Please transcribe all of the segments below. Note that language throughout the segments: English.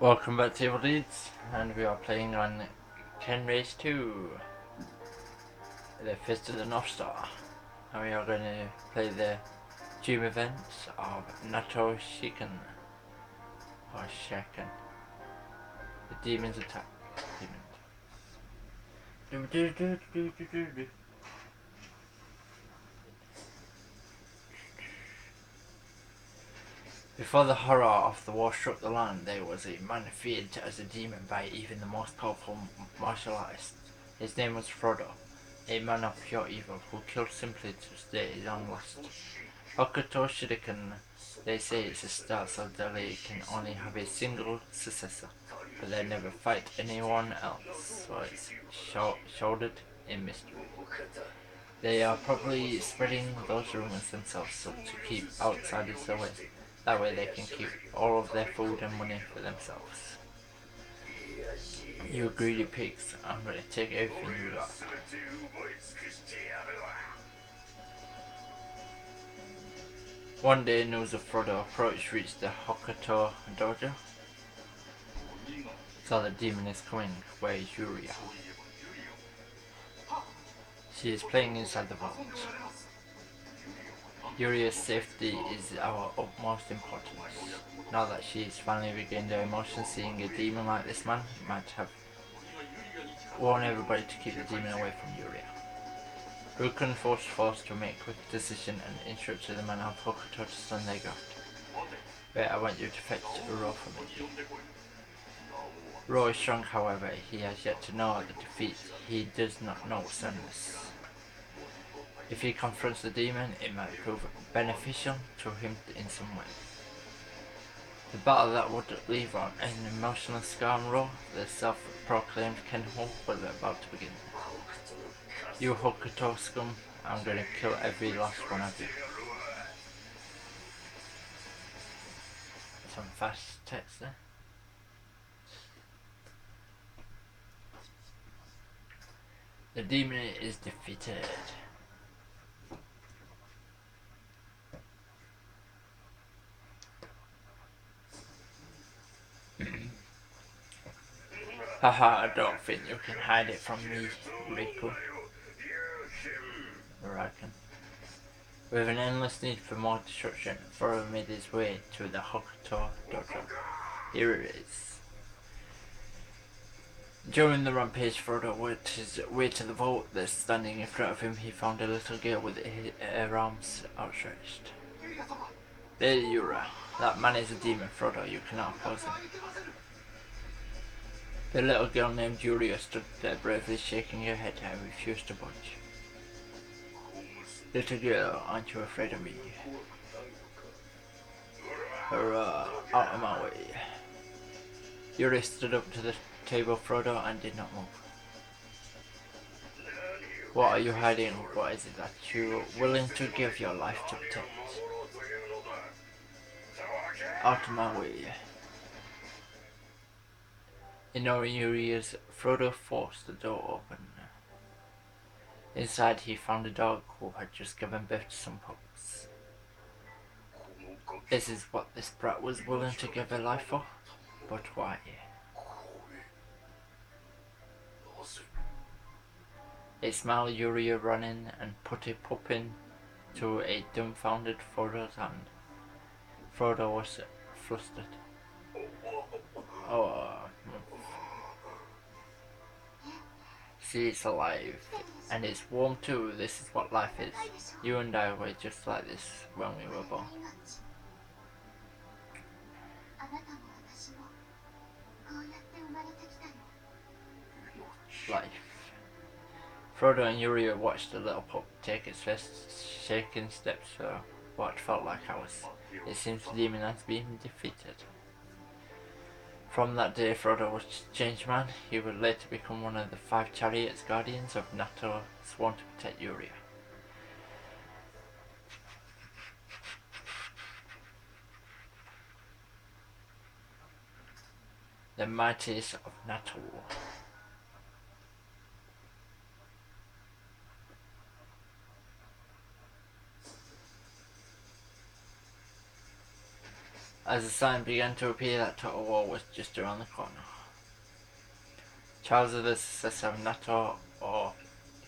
Welcome back to Evil Deedz, and we are playing on Rage2, the Fist of the North Star. And we are going to play the dream events of Nanto Shiken, or Shaken. The demons attack. Before the horror of the war struck the land, there was a man feared as a demon by even the most powerful martial artists. His name was Frodo, a man of pure evil who killed simply to stay his own lust. Hokuto Shuriken, they say it's a start so deadly it can only have a single successor, but they never fight anyone else, so it's shrouded in mystery. They are probably spreading those rumors themselves so to keep outsiders away. That way they can keep all of their food and money for themselves. You greedy pigs, I'm gonna take everything you got. One day news of Frodo approach reached the Hokuto dojo. So the demon is coming, where is Yuria? She is playing inside the vault. Yuria's safety is our utmost importance. Now that she has finally regained her emotions, seeing a demon like this man might have warned everybody to keep the demon away from Yuria. Rukan forced to make a quick decision and instructed the men of Hokuto to stand their ground. Wait, I want you to fetch Uro for me. Uro is strong, however, he has yet to know the defeat. He does not know sadness. If he confronts the demon, it might prove beneficial to him in some way. The battle that would leave on an emotional scar on Uro, the self-proclaimed Kenho, was about to begin. You Hokuto scum, I'm going to kill every last one of you. Some fast text there. The demon is defeated. Haha, I don't think you can hide it from me, Riku. Rakan. With an endless need for more destruction, Frodo made his way to the Hokuto dojo. Here it is. During the rampage, Frodo worked his way to the vault. There, standing in front of him, he found a little girl with her arms outstretched. There you are. That man is a demon, Frodo. You cannot oppose him. The little girl named Julia stood there bravely shaking her head and refused to budge. Little girl, aren't you afraid of me? Hurrah, out of my way. Yuri stood up to the table, Frodo, and did not move. What are you hiding? What is it that you're willing to give your life to protect? Out of my way. Ignoring Yuri's, Frodo forced the door open. Inside he found a dog who had just given birth to some pups. This is what this brat was willing to give her life for? But why? A smile Yuri ran in and put a pup into a dumbfounded Frodo's hand. Frodo was flustered. Oh, see, it's alive. And it's warm too. This is what life is. You and I were just like this when we were born. Life. Frodo and Yuri watched the little pup take its first shaking steps for what felt like hours. It seems the demon has been defeated. From that day, Frodo was a changed man. He would later become one of the 5 chariots guardians of Nanto, sworn to protect Yuria. The mightiest of Nanto. as the sign began to appear that total war was just around the corner. Charles, the successor of Nanto, or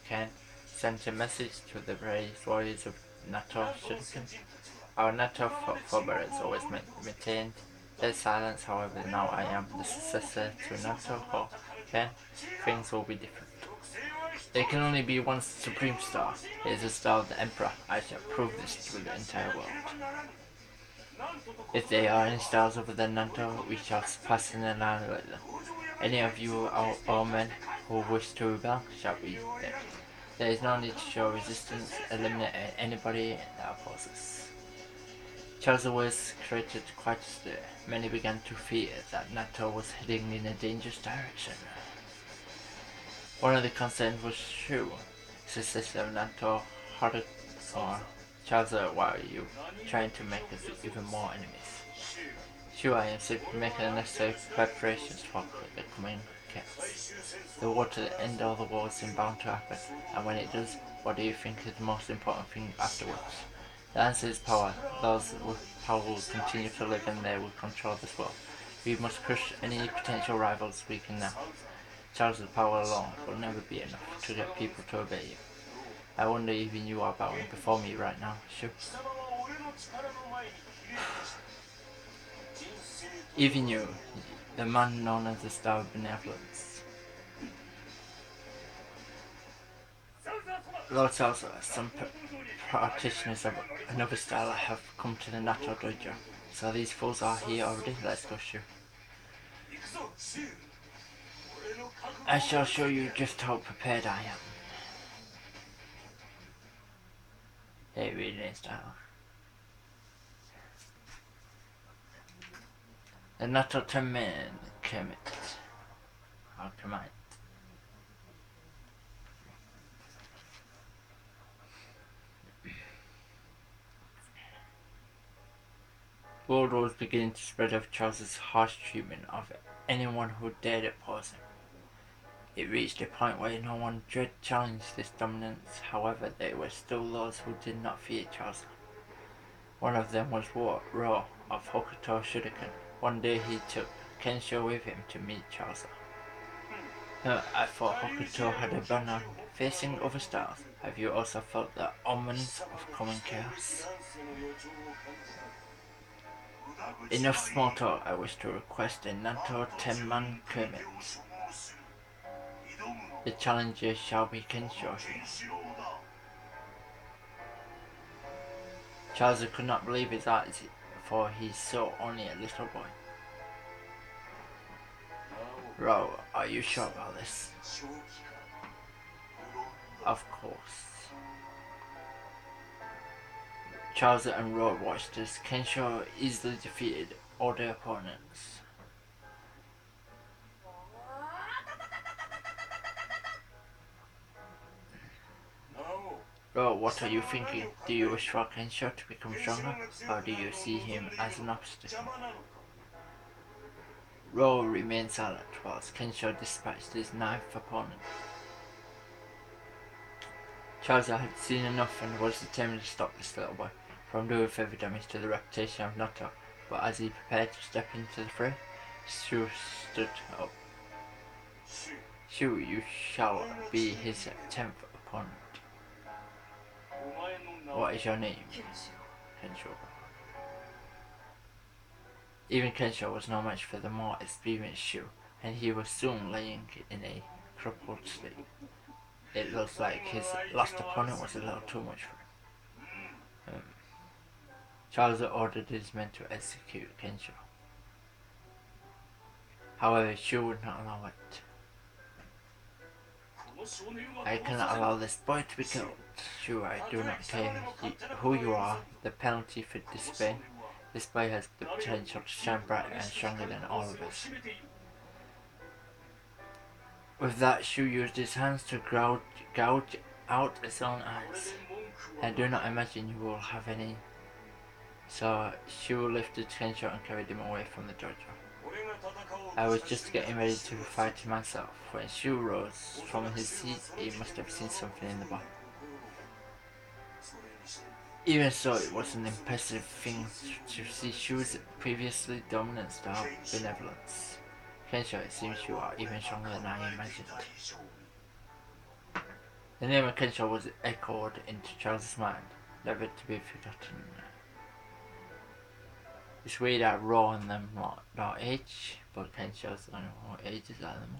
Ken, sent a message to the brave warriors of Nanto Shuriken. Our Nanto forebears always maintained their silence, however now I am the successor to Nanto or Ken, things will be different. There can only be one supreme star. It is the star of the Emperor. I shall prove this to the entire world. If there are any stars other than Nanto, we shall surpass and annihilate them. Any of you or men who wish to rebel shall be dead. There is no need to show resistance. Eliminate anybody that opposes. Charles' words created quite a stir. Many began to fear that Nanto was heading in a dangerous direction. One of the concerns was Shu, successor of Nanto, or Charles, why are you trying to make us even more enemies? Shu, I am simply making the necessary preparations for the coming chaos. The war to the end of the war is bound to happen, and when it does, what do you think is the most important thing afterwards? The answer is power. Those with power will continue to live and they will control this world. We must crush any potential rivals we can now. Charles' power alone will never be enough to get people to obey you. I wonder even you are bowing before me right now, Shu. Even you, the man known as the Star of Benevolence. Lord Charles, some practitioners of another style have come to the Nanto dojo. So these fools are here already. Let's go, Shu. I shall show you just how prepared I am. Hey, reading style. The Nanto Kermit. Or Kermit. Word was beginning to spread of Charles's harsh treatment of anyone who dared oppose him. It reached a point where no one dared challenge this dominance. However, there were still those who did not fear Charles. One of them was Ro of Hokuto Shuriken. One day he took Kensho with him to meet Charles. I thought Hokuto had abandoned facing other stars. Have you also felt the omens of coming chaos? Enough small talk. I wish to request a Nanto 10-man Kermit. The challenger shall be Kensho here. Charles could not believe his eyes, for he saw only a little boy. Ro, are you sure about this? Of course. Charles and Ro watched as Kensho easily defeated all their opponents. Ro, what are you thinking? Do you wish for Kensho to become stronger, or do you see him as an obstacle? Ro remained silent whilst Kensho dispatched his ninth opponent. Charles had seen enough and was determined to stop this little boy from doing further damage to the reputation of Nanto, but as he prepared to step into the fray, Shu stood up. Shu, you shall be his 10th opponent. What is your name? Kensho. Even Kensho was no match for the more experienced Shu, and he was soon laying in a crumpled state. It looks like his last opponent was a little too much for him. Charles ordered his men to execute Kensho. However, Shu would not allow it. I cannot allow this boy to be killed. Shu, I do not care who you are. The penalty for disobeying. This boy has the potential to shine brighter and stronger than all of us. With that, Shu used his hands to gouge out his own eyes. I do not imagine you will have any. So Shu lifted Kensho and carried him away from the dojo. I was just getting ready to fight myself. When Shu rose from his seat, he must have seen something in the boy. Even so, it was an impressive thing to see Shu's previously dominant style of benevolence. Kensho, it seems you are even stronger than I imagined. The name of Kensho was echoed into Charles' mind, never to be forgotten. It's weird that Raw and them not age, but Kensho's the only one who ages like them.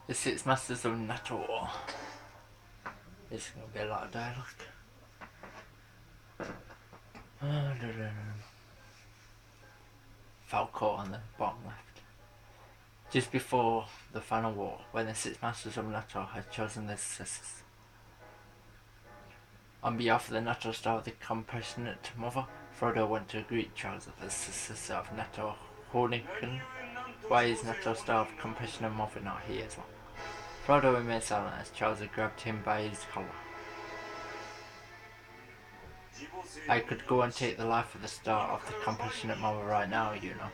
The Six Masters of Nanto. This is going to be a lot of dialogue. Falco on the bottom left. Just before the final war, when the Six Masters of Nanto had chosen their successors. On behalf of the Nanto star of the compassionate mother, Frodo went to greet Charles as the successor of Nanto Hornigan. Why is Nanto star of compassionate mother not here as well? Frodo remained silent as Charles grabbed him by his collar. I could go and take the life of the star of the compassionate mother right now, you know.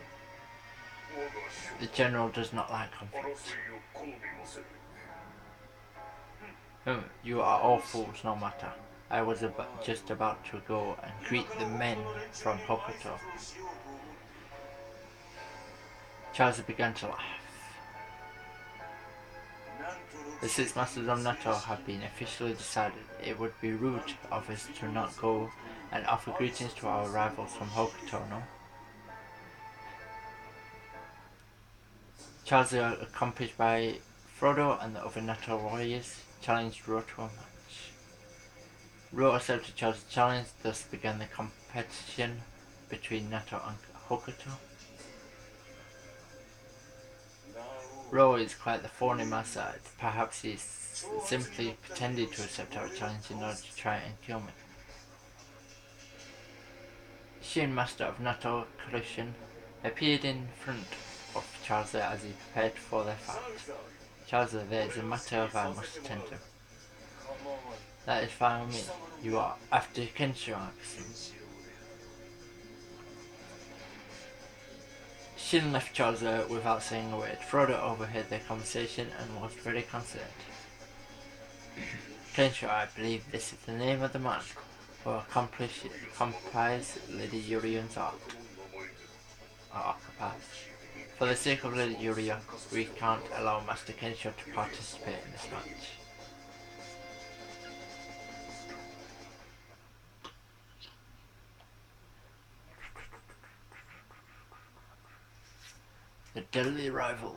The general does not like conflict. You are all fools, no matter. I was just about to go and greet the men from Hokuto. Charles began to laugh. The Six Masters of Nanto have been officially decided. It would be rude of us to not go and offer greetings to our rivals from Hokuto, no? Charles, accompanied by Frodo and the other Nanto warriors, challenged Ro to a match. Ro accepted Charles' challenge, thus began the competition between Nanto and Hokuto. Ro is quite the thorn in my side. Perhaps he simply pretended to accept our challenge in order to try and kill me. Shin, master of Nanto Collision, appeared in front of Charles as he prepared for their fight. Charles, there is a matter I must attend to. That is fine with me. You are after Kensho, I presume. Shin left Charles without saying a word. Frodo overheard their conversation and was very concerned. Kensho, I believe this is the name of the man who occupies Lady Urion's art. For the sake of Lady Urion, we can't allow Master Kensho to participate in this match. The deadly rivals.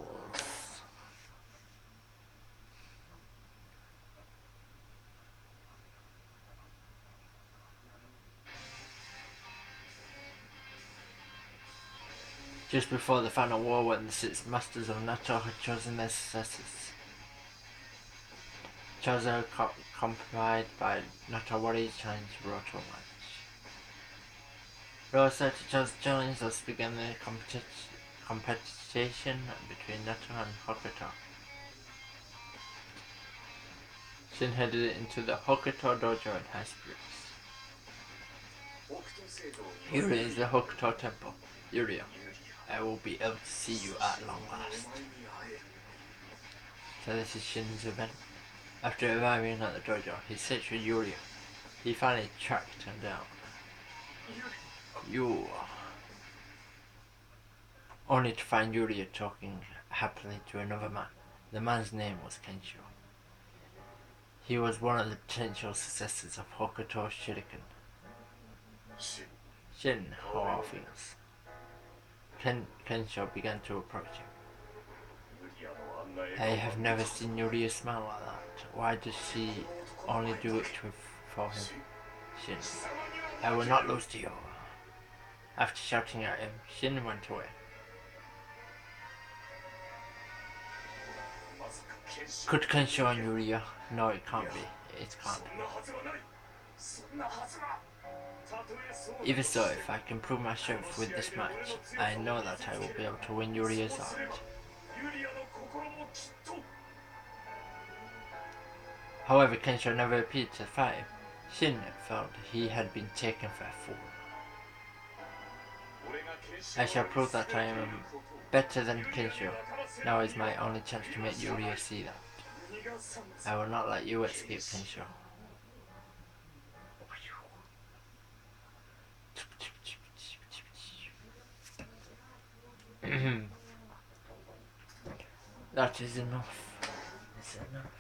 Just before the final war, when the Six Masters of Nanto had chosen their successors, Charles, accompanied by Nanto warriors, challenged Ro to a match. Ro accepted Charles' challenge, thus began the competition between Nanto and Hokuto. Shin headed into the Hokuto dojo in high spirits. Here is the Hokuto temple. Yuria, I will be able to see you at long last. So this is Shin's event. After arriving at the dojo, he searched for Yuria. He finally tracked him down. You. Only to find Yuria talking happily to another man. The man's name was Kensho. He was one of the potential successors of Hokuto Shuriken. Shin, how are things? Kensho began to approach him. I have never seen Yuria smile like that. Why does she only do it for him? Shin, I will not lose to you. After shouting at him, Shin went away. Could Kensho and Yuria? No, it can't be. It can't be. Even so, if I can prove my strength with this match, I know that I will be able to win Yuria's heart. However, Kensho never appeared to fight him. Shin felt he had been taken for a fool. I shall prove that I am better than Kensho. Now is my only chance to make Yuria see that. I will not let you escape, Kensho. That is enough. Is enough.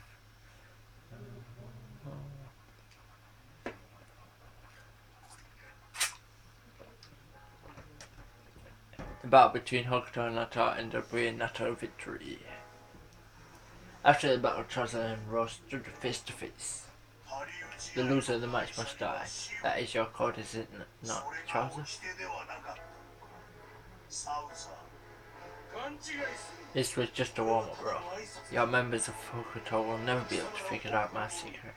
The battle between Hokuto and Nato ended up with Nato victory. After the battle, Chaza and Rose stood face to face. The loser of the match must die. That is your code, is it not, Chaza? This was just a warm-up, bro. Your members of Hokuto will never be able to figure out my secret.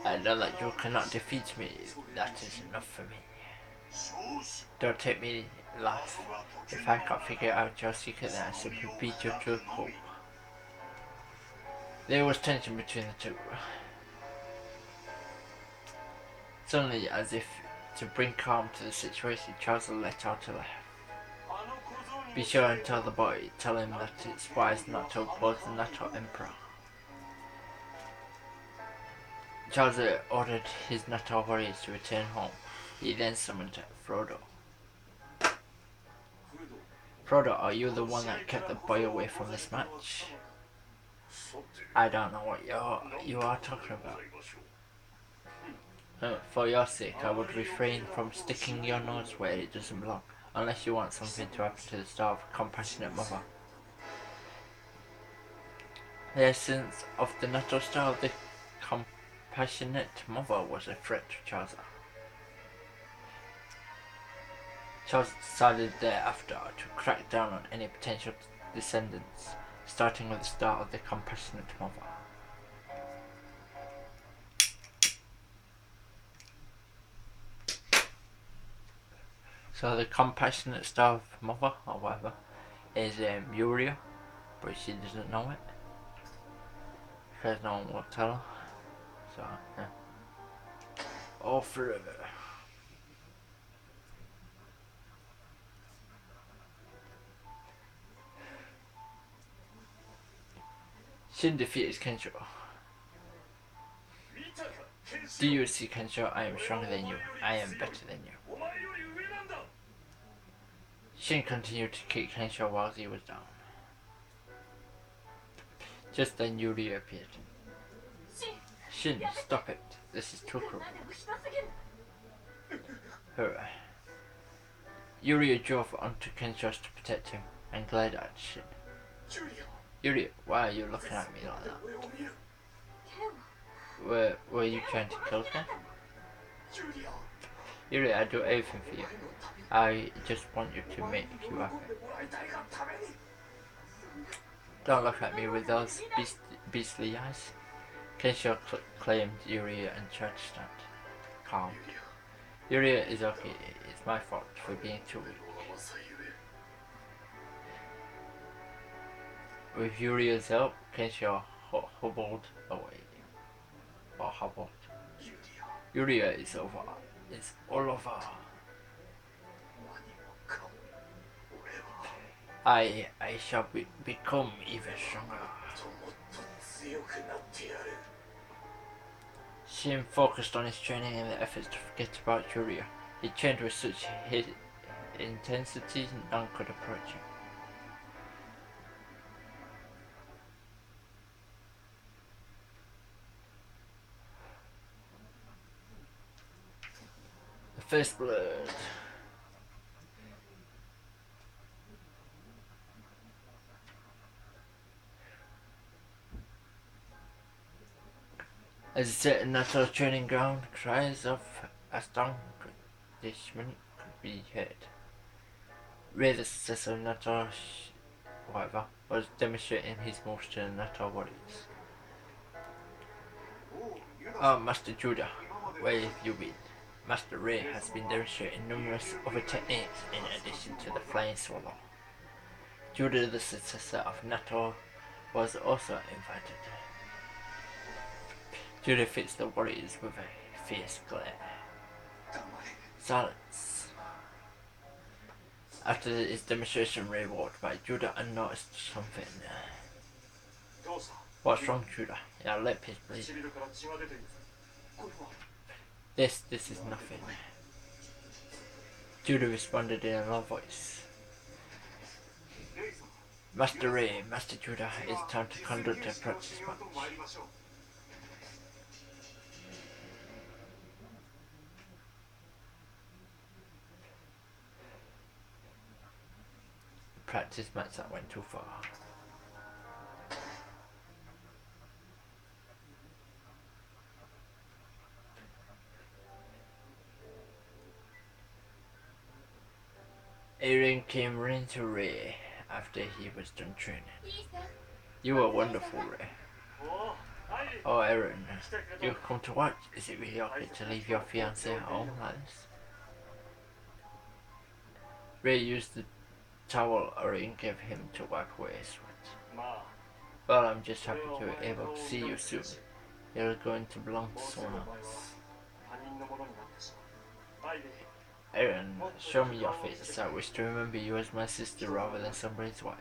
I know that you cannot defeat me. That is enough for me. Don't take me life. If I can't figure out your secret, then I simply beat you to a pulp. There was tension between the two. Suddenly, as if to bring calm to the situation, Charles let out a laugh. Be sure and tell the boy, tell him that it's wise not to oppose the Nato Emperor. Charles ordered his Nato warriors to return home. He then summoned Frodo. Frodo, are you the one that kept the boy away from this match? I don't know what you are talking about. For your sake, I would refrain from sticking your nose where it doesn't belong, unless you want something to happen to the star of a compassionate mother. The essence of the Nato star of the compassionate mother was a threat to Chaza. Charles decided thereafter to crack down on any potential descendants, starting with the star of the compassionate mother. So the compassionate star of mother, or whatever, is Uriel, but she doesn't know it, because no one will tell her. So, yeah. All forever. Shin defeated Kensho. Do you see, Kensho? I am stronger than you. I am better than you. Shin continued to kick Kensho while he was down. Just then Yuri appeared. Shin, stop it. This is too cruel. Hurrah. Yuri drove onto Kensho to protect him and glared at Shin. Yuri, why are you looking at me like that? Were you trying to kill Ken? Yuri, I do everything for you. I just want you to make you happy. Don't look at me with those beastly eyes. Kensho claimed Yuri and tried to stand calm. Yuri is okay. It's my fault for being too weak. With Yuri's help, Kensho hobbled away. Or hobbled. Yuri is over. It's all over. I shall become even stronger. Shin focused on his training and the efforts to forget about Yuri. He trained with such intensity none could approach him. The first blood. As he sat in Nato training ground, cries of astonishment could be heard. Ray, the successor of Nato, was demonstrating his moves to the Nato warriors. Oh, Master Judah, where have you been? Master Ray has been demonstrating numerous other techniques in addition to the flying swallow. Judah, the successor of Nato, was also invited. Judah fixed the warriors with a fierce glare. Silence. After his demonstration, Ray walked by Judah and noticed something. What's wrong, Judah? Your lip is bleeding. This is nothing. Judah responded in a low voice. Master Ray, Master Judah, it's time to conduct a practice match. Practice match that went too far. Aaron came running to Ray after he was done training. You were wonderful, Ray. Oh, Aaron, you've come to watch. Is it really okay to leave your fiancé at home like this? Ray used the towel Aaron gave him to wipe away his sweat. Well, I'm just happy to be able to see you soon. You're going to belong to someone else. Aaron, show me your face. I wish to remember you as my sister rather than somebody's wife.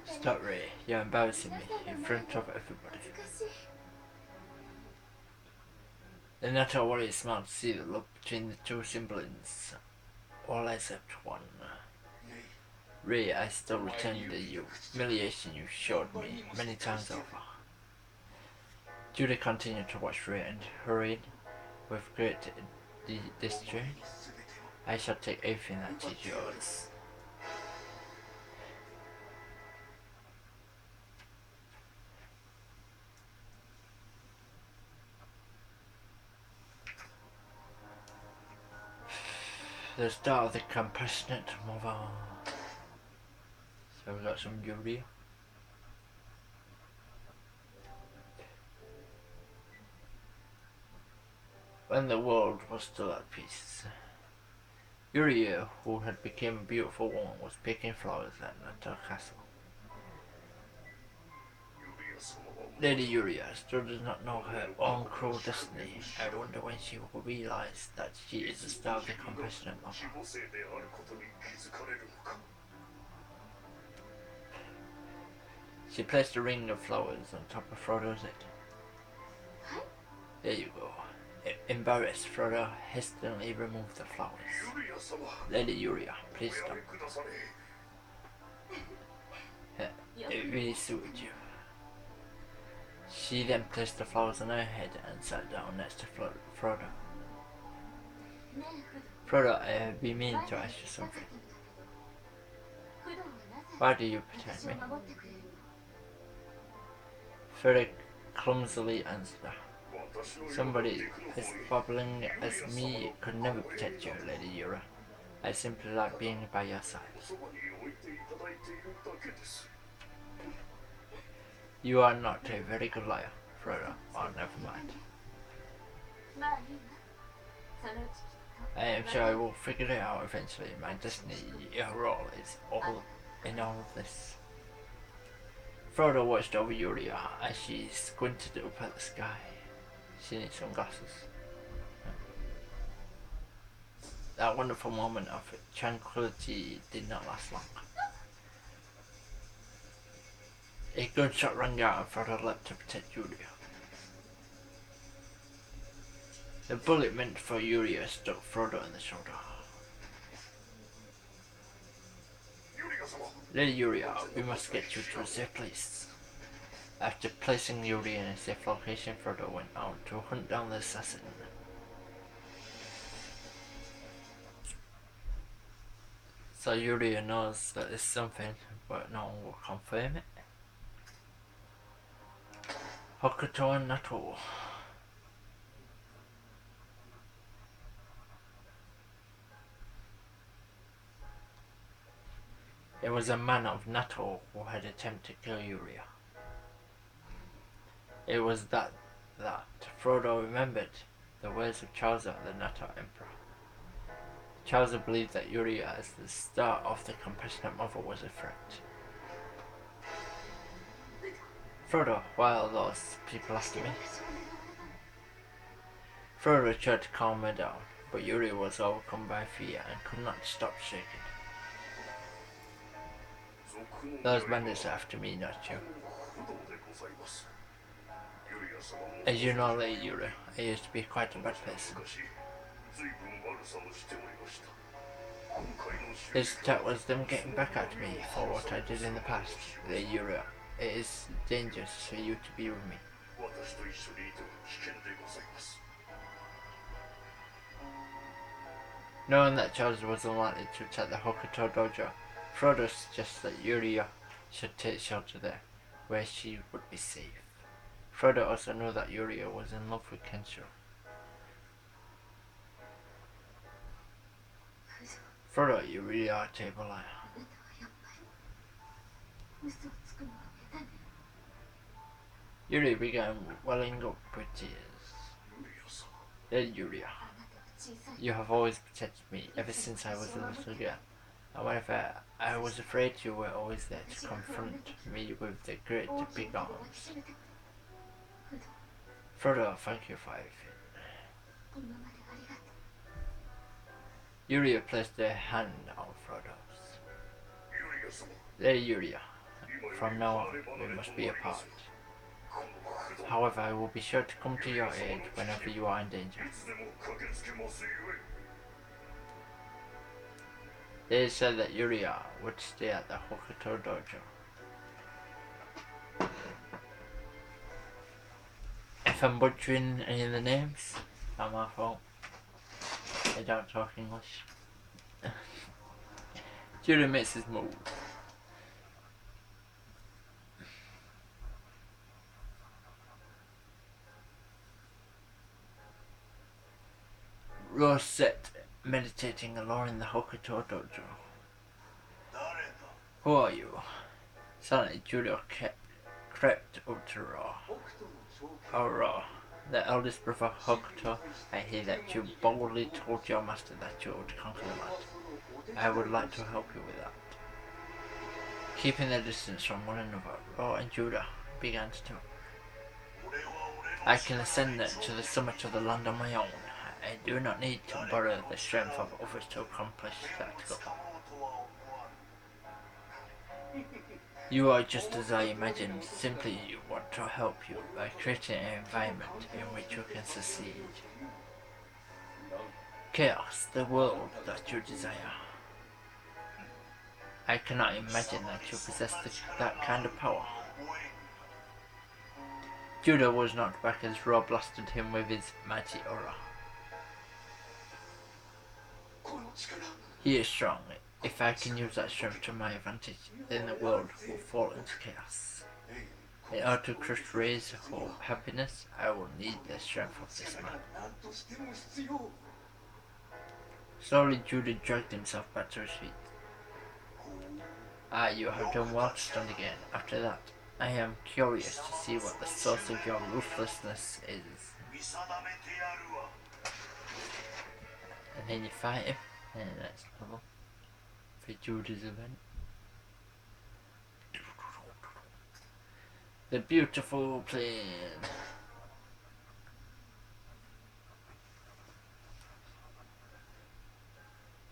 Stop, Ray. You're embarrassing me in front of everybody. The Nanto warrior smiled to see the love between the two siblings, all except one. Ray, I still return the humiliation you showed me many times over. Judah continued to watch Ray and hurried with great distress. I shall take everything that is yours. The start of the compassionate mother. So we got some Judah. When the world was still at peace, Yuria, who had become a beautiful woman, was picking flowers at Nanto Castle. Lady Yuria still does not know her own cruel destiny. I wonder when she will realize that she is the star of the compassionate mother. She placed a ring of flowers on top of Frodo's head. There you go. Embarrassed, Frodo hastily removed the flowers. Lady Yuria, please stop. It really suited you. She then placed the flowers on her head and sat down next to Frodo. Frodo, I have been meaning to ask you something. Why do you protect me? Frodo clumsily answered her. Somebody as bubbling as me could never protect you, Lady Yuria. I simply like being by your side. You are not a very good liar, Frodo. Oh, never mind. I am sure I will figure it out eventually. My destiny, your role is all in all of this. Frodo watched over Yuria as she squinted up at the sky. She needs some glasses. That wonderful moment of tranquility did not last long. A gunshot rang out and Frodo leapt to protect Yuria. The bullet meant for Yuria struck Frodo in the shoulder. Lady Yuria, we must get you to a safe place. After placing Yuria in a safe location, Frodo went out to hunt down the assassin. So Yuria knows that there's something, but no one will confirm it. Hokuto and Nanto. It was a man of Nanto who had attempted to kill Yuria. It was that Frodo remembered the words of Chaucer, the Nanto Emperor. Chaucer believed that Yuria, as the star of the compassionate mother, was a threat. Frodo, why are those people after me? Frodo tried to calm her down, but Yuria was overcome by fear and could not stop shaking. Those bandits are after me, not you. As you know, Lady Yuri, I used to be quite a bad person. This attack was them getting back at me for what I did in the past. Lady Yuri, it is dangerous for you to be with me. Knowing that Charles was unlikely to attack the Hokuto dojo, Frodo suggests that Yuri should take shelter there, where she would be safe. Frodo also knew that Yuri was in love with Kensho. Frodo, you really are a table liar. Yuri began welling up with tears. Then Yuri, you have always protected me ever since I was a little girl. However, I was afraid you were always there to confront me with the great big arms. Frodo, thank you for everything. Yuri placed her hand on Frodo's. There, Yuri. From now on, we must be apart. However, I will be sure to come to your aid whenever you are in danger. They said that Yuri would stay at the Hokuto dojo. If I'm butchering any of the names, not my fault. I don't talk English. Yuri makes his move. Rose sat meditating alone in the Hokuto dojo. Who are you? Suddenly Julio crept up to Ra. Oh Ra, the eldest brother Hokuto, I hear that you boldly told your master that you would conquer the land. I would like to help you with that. Keeping their distance from one another, Ra and Judah began to talk. I can ascend to the summit of the land on my own. I do not need to borrow the strength of others to accomplish that goal. You are just as I imagined, simply you want to help you by creating an environment in which you can succeed. Chaos, the world that you desire. I cannot imagine that you possess that kind of power. Judah was knocked back as Ra blasted him with his mighty aura. He is strong. If I can use that strength to my advantage, then the world will fall into chaos. In order to crush Ray's happiness, I will need the strength of this man. Slowly Judah dragged himself back to his feet. Ah, you have done well to stand again. After that, I am curious to see what the source of your ruthlessness is. And then you fight him, and that's level for Judah's event. The beautiful plane.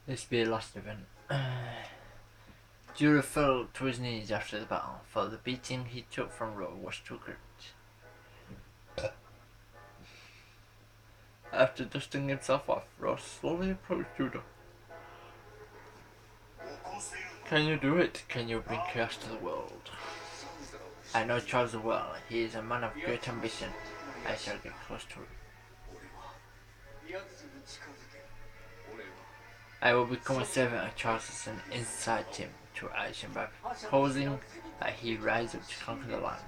This will be the last event. Judah fell to his knees after the battle, for the beating he took from Ra was too great. After dusting himself off, Ra slowly approached Judah. Can you do it? Can you bring chaos to the world? I know Charles well. He is a man of great ambition. I shall get close to him. I will become a servant of Charles and incite him to action by proposing that he rise up to conquer the land.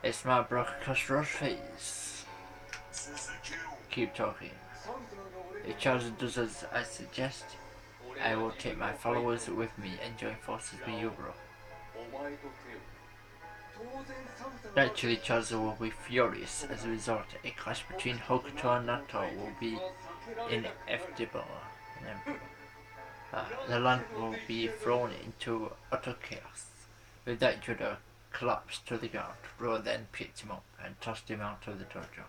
A smile broke across Ra's face. Keep talking. If Charles does as I suggest, I will take my followers with me and join forces with you, bro. Naturally, Charles will be furious. As a result, a clash between Hokuto and Nanto will be inevitable. The land will be thrown into utter chaos. With that, Judah collapsed to the ground. Ro then picked him up and tossed him out of the dojo.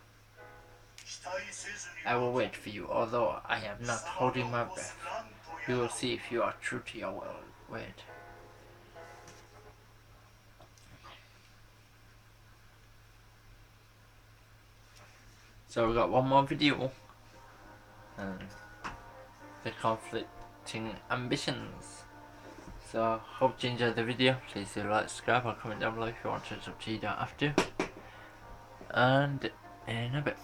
I will wait for you, although I am not holding my breath. We will see if you are true to your word. So we've got one more video. The conflicting ambitions. So hope you enjoyed the video. Please do like, subscribe, or comment down below if you want to. It's up to you, you don't have to. And in a bit.